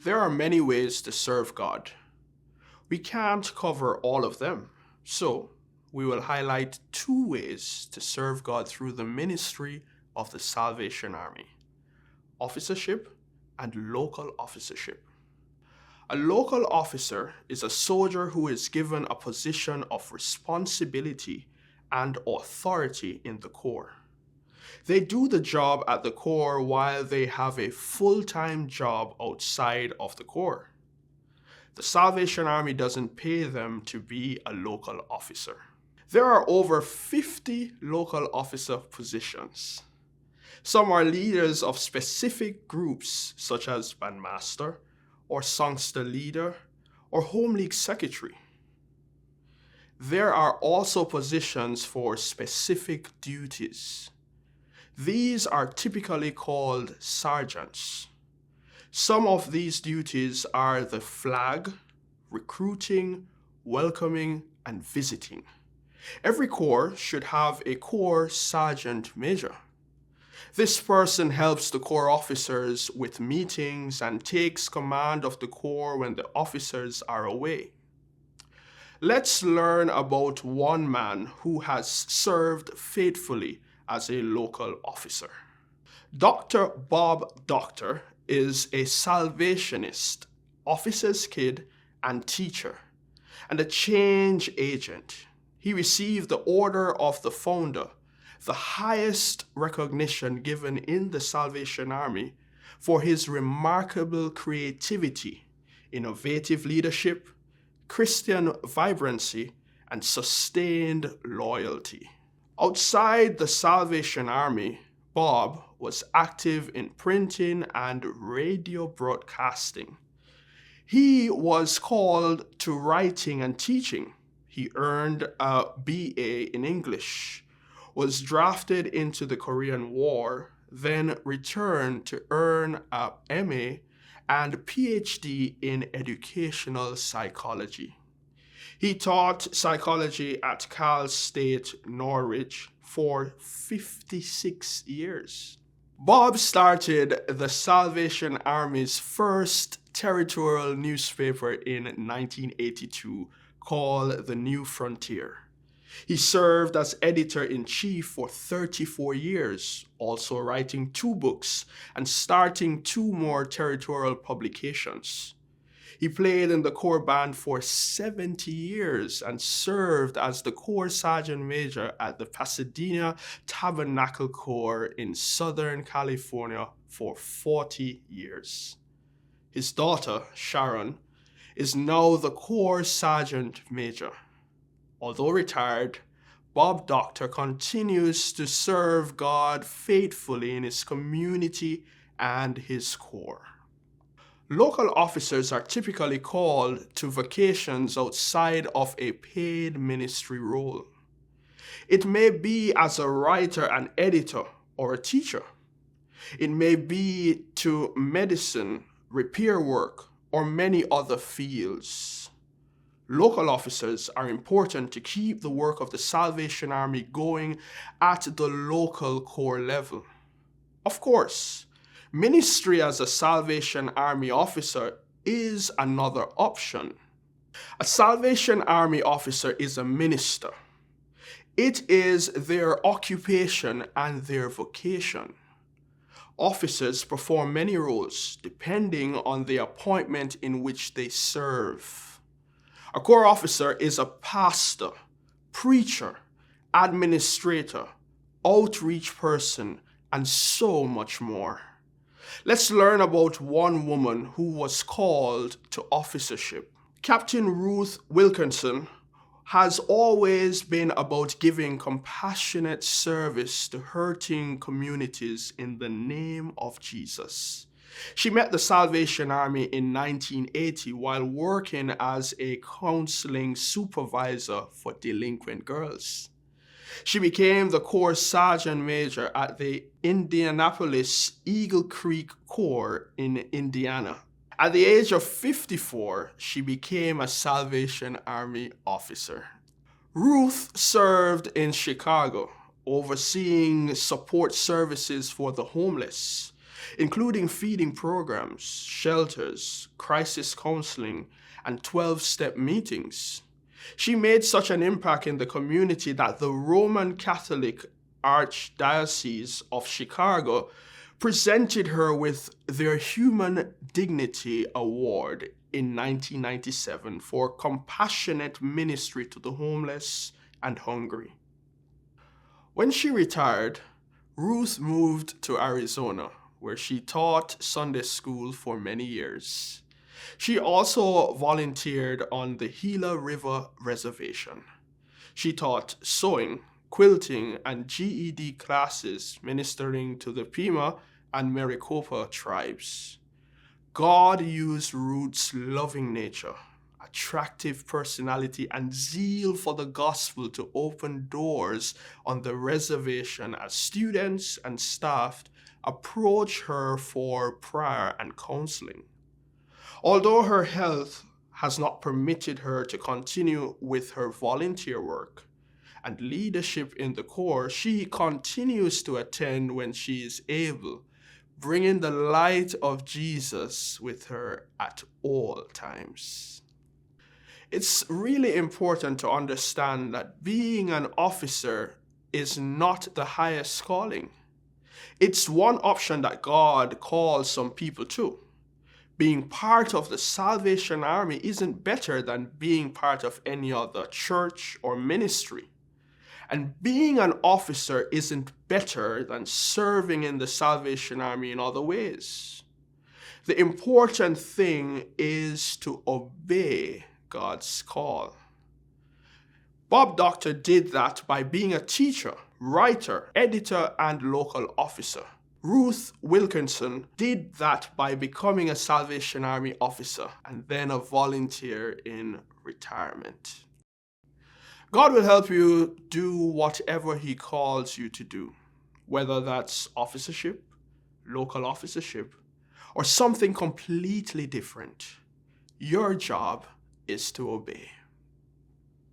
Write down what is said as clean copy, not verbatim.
There are many ways to serve God. We can't cover all of them, so we will highlight two ways to serve God through the ministry of the Salvation Army: officership and local officership. A local officer is a soldier who is given a position of responsibility and authority in the Corps. They do the job at the Corps while they have a full-time job outside of the Corps. The Salvation Army doesn't pay them to be a local officer. There are over 50 local officer positions. Some are leaders of specific groups such as bandmaster or songster leader or home league secretary. There are also positions for specific duties. These are typically called sergeants. Some of these duties are the flag, recruiting, welcoming, and visiting. Every corps should have a corps sergeant major. This person helps the corps officers with meetings and takes command of the corps when the officers are away. Let's learn about one man who has served faithfully as a local officer. Dr. Bob Doctor is a Salvationist, officer's kid, and teacher, and a change agent. He received the Order of the Founder, the highest recognition given in the Salvation Army, for his remarkable creativity, innovative leadership, Christian vibrancy, and sustained loyalty. Outside the Salvation Army, Bob was active in printing and radio broadcasting. He was called to writing and teaching. He earned a BA in English, was drafted into the Korean War, then returned to earn a MA and PhD in educational psychology. He taught psychology at Cal State Norwich for 56 years. Bob started the Salvation Army's first territorial newspaper in 1982 called The New Frontier. He served as editor-in-chief for 34 years, also writing 2 books and starting 2 more territorial publications. He played in the Corps band for 70 years and served as the Corps Sergeant Major at the Pasadena Tabernacle Corps in Southern California for 40 years. His daughter, Sharon, is now the Corps Sergeant Major. Although retired, Bob Doctor continues to serve God faithfully in his community and his Corps. Local officers are typically called to vacations outside of a paid ministry role. It may be as a writer and editor or a teacher. It may be to medicine, repair work, or many other fields. Local officers are important to keep the work of the Salvation Army going at the local corps level. Of course, ministry as a Salvation Army officer is another option. A Salvation Army officer is a minister. It is their occupation and their vocation. Officers perform many roles depending on the appointment in which they serve. A corps officer is a pastor, preacher, administrator, outreach person, and so much more. Let's learn about one woman who was called to officership. Captain Ruth Wilkinson has always been about giving compassionate service to hurting communities in the name of Jesus. She met the Salvation Army in 1980 while working as a counseling supervisor for delinquent girls. She became the Corps Sergeant Major at the Indianapolis Eagle Creek Corps in Indiana. At the age of 54, she became a Salvation Army officer. Ruth served in Chicago, overseeing support services for the homeless. including feeding programs, shelters, crisis counseling, and 12-step meetings. She made such an impact in the community that the Roman Catholic Archdiocese of Chicago presented her with their Human Dignity Award in 1997 for compassionate ministry to the homeless and hungry. When she retired, Ruth moved to Arizona, where she taught Sunday school for many years. She also volunteered on the Gila River Reservation. She taught sewing, quilting, and GED classes, ministering to the Pima and Maricopa tribes. God used Ruth's loving nature, attractive personality, and zeal for the gospel to open doors on the reservation as students and staff approached her for prayer and counseling. Although her health has not permitted her to continue with her volunteer work and leadership in the Corps, she continues to attend when she is able, bringing the light of Jesus with her at all times. It's really important to understand that being an officer is not the highest calling. It's one option that God calls some people to. Being part of the Salvation Army isn't better than being part of any other church or ministry. And being an officer isn't better than serving in the Salvation Army in other ways. The important thing is to obey God's call. Bob Doctor did that by being a teacher, writer, editor, and local officer. Ruth Wilkinson did that by becoming a Salvation Army officer and then a volunteer in retirement. God will help you do whatever He calls you to do, whether that's officership, local officership, or something completely different. Your job is to obey.